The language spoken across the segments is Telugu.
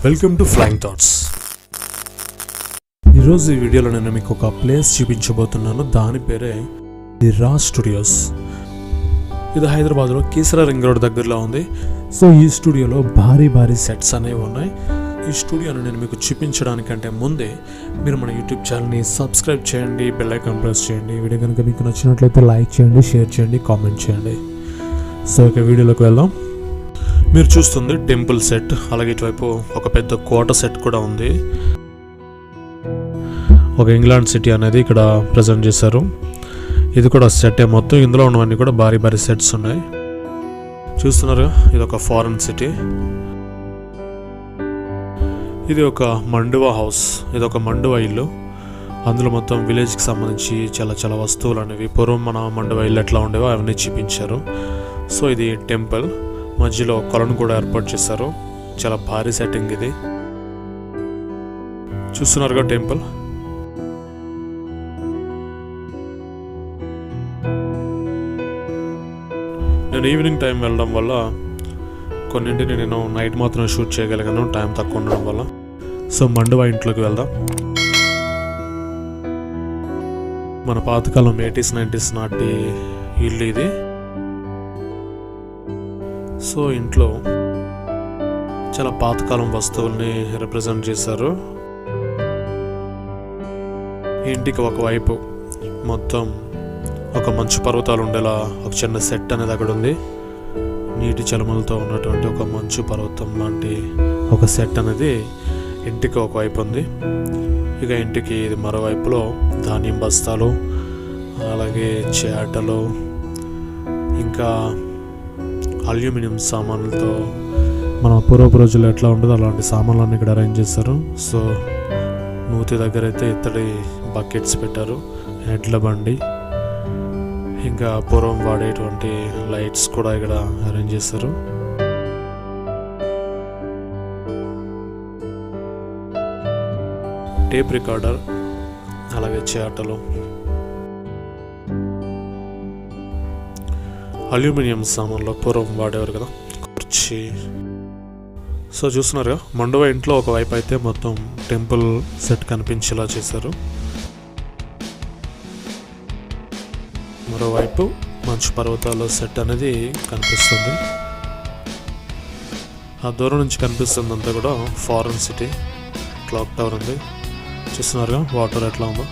Welcome to flying thoughts. ఈరోజు ఈ వీడియోలో నేను మీకు ఒక ప్లేస్ చూపించబోతున్నాను. దాని పేరే ది రా స్టూడియోస్. ఇది హైదరాబాద్లో కీసరా రింగ్ రోడ్ దగ్గరలో ఉంది. సో ఈ స్టూడియోలో భారీ సెట్స్ అనేవి ఉన్నాయి. ఈ స్టూడియోని నేను మీకు చూపించడానికంటే ముందే మీరు మన యూట్యూబ్ ఛానల్ని సబ్స్క్రైబ్ చేయండి, బెల్ ఐకాన్ ప్రెస్ చేయండి. వీడియో కనుక మీకు నచ్చినట్లయితే లైక్ చేయండి, షేర్ చేయండి, కామెంట్ చేయండి. సో ఇక వీడియోలోకి వెళ్దాం. మీరు చూస్తుంది టెంపుల్ సెట్, అలాగే ఇటువైపు ఒక పెద్ద కోట సెట్ కూడా ఉంది. ఒక ఇంగ్లాండ్ సిటీ అనేది ఇక్కడ ప్రజెంట్ చేశారు. ఇది కూడా సెట్ మొత్తం. ఇందులో ఉన్నవన్నీ కూడా భారీ సెట్స్ ఉన్నాయి. చూస్తున్నారు, ఇది ఒక ఫారెన్ సిటీ. ఇది ఒక మండువా హౌస్. ఇది ఒక మండువా ఇల్లు. అందులో మొత్తం విలేజ్కి సంబంధించి చాలా వస్తువులు అనేవి పూర్వం మన మండువా ఇల్లు ఎట్లా ఉండేవో అవన్నీ చూపించారు. సో ఇది టెంపుల్, మధ్యలో కొలను కూడా ఏర్పాటు చేశారు. చాలా భారీ సెట్టింగ్ ఇది. చూస్తున్నారుగా టెంపుల్. నేను ఈవినింగ్ టైం వెళ్ళడం వల్ల కొన్నింటిని నేను నైట్ మాత్రం షూట్ చేయగలిగాను, టైం తక్కువ ఉండడం వల్ల. సో మండువా ఇంట్లోకి వెళ్దాం. మన పాతకాలం 80s 90s నాటి ఇల్లు ఇది. సో ఇంట్లో చాలా పాతకాలం వస్తువుల్ని రిప్రజెంట్ చేశారు. ఇంటికి ఒకవైపు మొత్తం ఒక మంచు పర్వతాలు ఉండేలా ఒక చిన్న సెట్ అనేది అక్కడ ఉంది. నీటి చలమలతో ఉన్నటువంటి ఒక మంచు పర్వతం లాంటి ఒక సెట్ అనేది ఇంటికి ఒకవైపు ఉంది. ఇక ఇంటికి ఇది మరోవైపులో ధాన్యం బస్తాలు, అలాగే చేటలు, ఇంకా అల్యూమినియం సామాన్లతో మన పూర్వపు రోజుల్లో ఎట్లా ఉంటుందో అలాంటి సామాన్లన్నీ ఇక్కడ అరేంజ్ చేశారు. సో నూతి దగ్గర అయితే ఇత్తడి బకెట్స్ పెట్టారు, ఎడ్ల బండి, ఇంకా పూర్వం వాడేటువంటి లైట్స్ కూడా ఇక్కడ అరేంజ్ చేశారు. టేప్ రికార్డర్, అలాగే చేటలు, అల్యూమినియం సామాన్లో పూర్వం వాడేవారు కదా, కుర్చీ. సో చూస్తున్నారుగా, మండువా ఇంట్లో ఒకవైపు అయితే మొత్తం టెంపుల్ సెట్ కనిపించేలా చేశారు. మరోవైపు మంచు పర్వతాల సెట్ అనేది కనిపిస్తుంది. ఆ దూరం నుంచి కనిపిస్తుంది అంతా కూడా ఫారెన్ సిటీ. క్లాక్ టవర్ ఉంది. చూస్తున్నారుగా వాటర్ ఎట్లా ఉందో.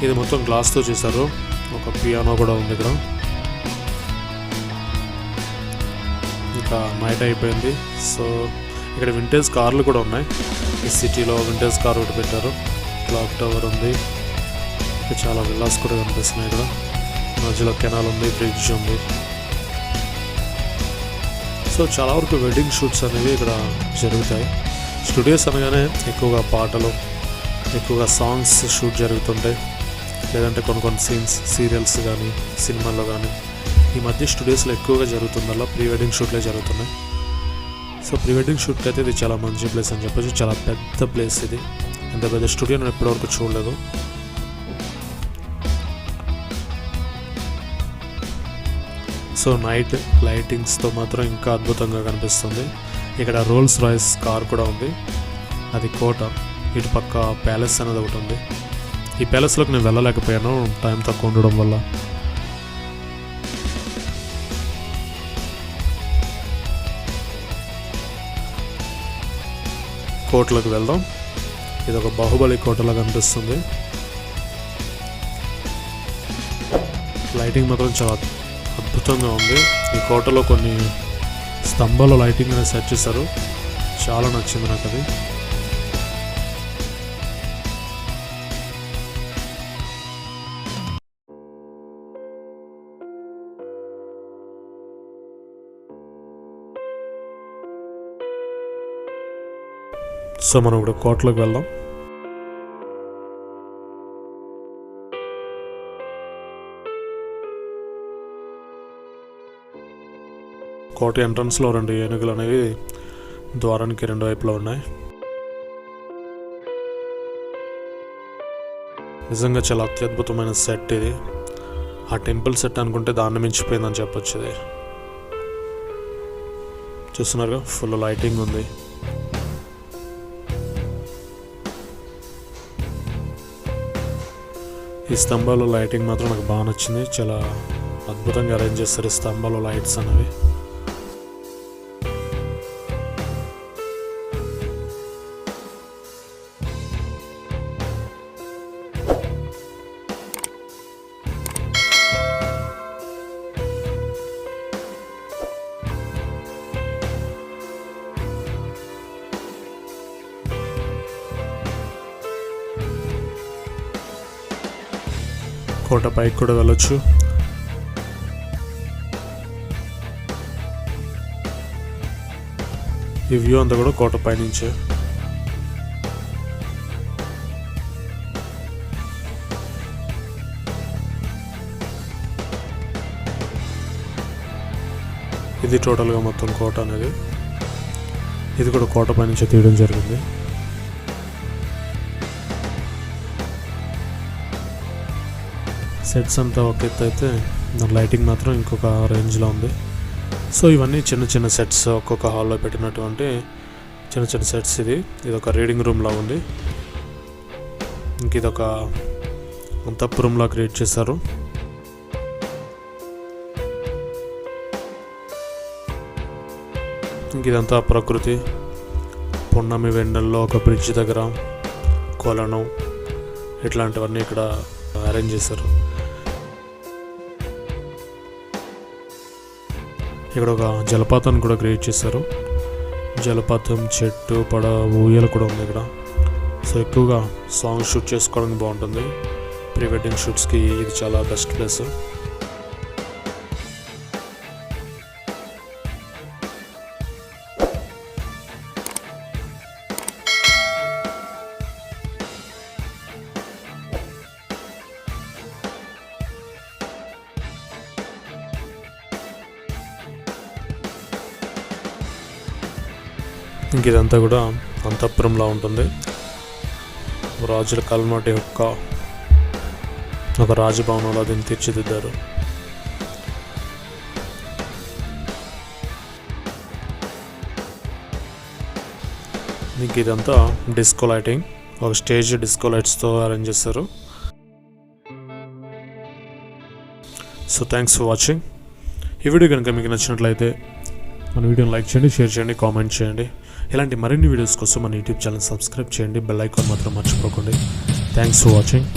ఇది మొత్తం గ్లాస్తో చేశారు. ఒక పియానో కూడా ఉంది ఇక్కడ. ఇంకా నైట్ అయిపోయింది. సో ఇక్కడ వింటేజ్ కార్లు కూడా ఉన్నాయి. ఈ సిటీలో వింటేజ్ కార్ ఒకటి పెట్టారు. క్లాక్ టవర్ ఉంది. చాలా విల్లాస్ కూడా కనిపిస్తున్నాయి ఇక్కడ. మధ్యలో కెనాల్ ఉంది, బ్రిడ్జ్ ఉంది. సో చాలా వరకు వెడ్డింగ్ షూట్స్ అనేవి ఇక్కడ జరుగుతాయి. స్టూడియోస్ అనగానే ఎక్కువగా పాటలు, ఎక్కువగా సాంగ్స్ షూట్ జరుగుతుంటాయి. లేదంటే కొన్ని సీన్స్ సీరియల్స్ కానీ సినిమాల్లో కానీ ఈ మధ్య స్టూడియోస్లో ఎక్కువగా జరుగుతుందల్లా ప్రీ వెడ్డింగ్ షూట్లే జరుగుతున్నాయి. సో ప్రీ వెడ్డింగ్ షూట్కి అయితే ఇది చాలా మంచి ప్లేస్ అని చెప్పచ్చు. చాలా పెద్ద ప్లేస్ ఇది. ఇంత పెద్ద స్టూడియో నేను ఎప్పటివరకు చూడలేదు. సో నైట్ లైటింగ్స్తో మాత్రం ఇంకా అద్భుతంగా కనిపిస్తుంది. ఇక్కడ రోల్స్ రాయ్స్ కార్ కూడా ఉంది. అది కోట. ఇటు పక్క ప్యాలెస్ అనేది ఒకటి ఉంది. ఈ ప్యాలెస్లోకి నేను వెళ్ళలేకపోయాను, టైం తక్కువ ఉండడం వల్ల. కోటలోకి వెళ్దాం. ఇది ఒక బాహుబలి కోటలా కనిపిస్తుంది. లైటింగ్ మాత్రం చాలా అద్భుతంగా ఉంది. ఈ కోటలో కొన్ని స్తంభాల లైటింగ్ అనేది సెట్ చేశారు. చాలా నచ్చింది నాకు అది. సో మనం ఇప్పుడు కోటలోకి వెళ్దాం. కోట ఎంట్రన్స్లో 2 ఏనుగులు అనేవి ద్వారానికి 2 వైపులా ఉన్నాయి. నిజంగా చాలా అత్యద్భుతమైన సెట్ ఇది. ఆ టెంపుల్ సెట్ అనుకుంటే దాన్ని మించిపోయిందని చెప్పొచ్చు. ఇది చూస్తున్నారుగా, ఫుల్ లైటింగ్ ఉంది. ఈ స్తంభాలు లైటింగ్ మాత్రం నాకు బాగా నచ్చింది. చాలా అద్భుతంగా అరేంజ్ చేస్తారు ఈ స్తంభాలు లైట్స్ అనేవి. కోట పైకి కూడా వెళ్ళొచ్చు. ఈ వ్యూ అంతా కూడా కోట పై నుంచే. ఇది టోటల్గా మొత్తం కోట అనేది. ఇది కూడా కోట పై నుంచే తీయడం జరిగింది. సెట్స్ అంతా ఒక ఎత్తు అయితే లైటింగ్ మాత్రం ఇంకొక రేంజ్లో ఉంది. సో ఇవన్నీ చిన్న చిన్న సెట్స్, ఒక్కొక్క హాల్లో పెట్టినటువంటి చిన్న చిన్న సెట్స్. ఇది ఒక రీడింగ్ రూమ్లా ఉంది. ఇంక ఇదొక అంతఃపురంలా క్రియేట్ చేశారు. ఇంక ఇదంతా ప్రకృతి. పున్నమి వెన్నెల్లో ఒక బ్రిడ్జ్ దగ్గర కొలను ఇట్లాంటివన్నీ ఇక్కడ అరేంజ్ చేశారు. ఇక్కడ ఒక జలపాతాన్ని కూడా క్రియేట్ చేశారు. జలపాతం, చెట్టు, ఊయలు కూడా ఉంది ఇక్కడ. సో ఎక్కువగా సాంగ్ షూట్ చేసుకోవడానికి బాగుంటుంది. ప్రీ వెడ్డింగ్ షూట్స్కి ఇది చాలా బెస్ట్ ప్లేస్. ఇంక ఇదంతా కూడా అంతఃపురంలా ఉంటుంది. రాజుల కాలం నాటి యొక్క ఒక రాజభవనంలో దీన్ని తీర్చిదిద్దారు. ఇంక ఇదంతా డిస్కో లైటింగ్. ఒక స్టేజ్ డిస్కో లైట్స్తో అరేంజ్ చేస్తారు. So thanks for watching. ఈ వీడియో కనుక మీకు నచ్చినట్లయితే మన వీడియోని లైక్ చేయండి, షేర్ చేయండి, కామెంట్ చేయండి. ఇలాంటి మరిన్ని వీడియోస్ కోసం మన యూట్యూబ్ ఛానల్ సబ్స్క్రైబ్ చేయండి. బెల్ ఐకాన్ మాత్రం మర్చిపోకండి. Thanks for watching.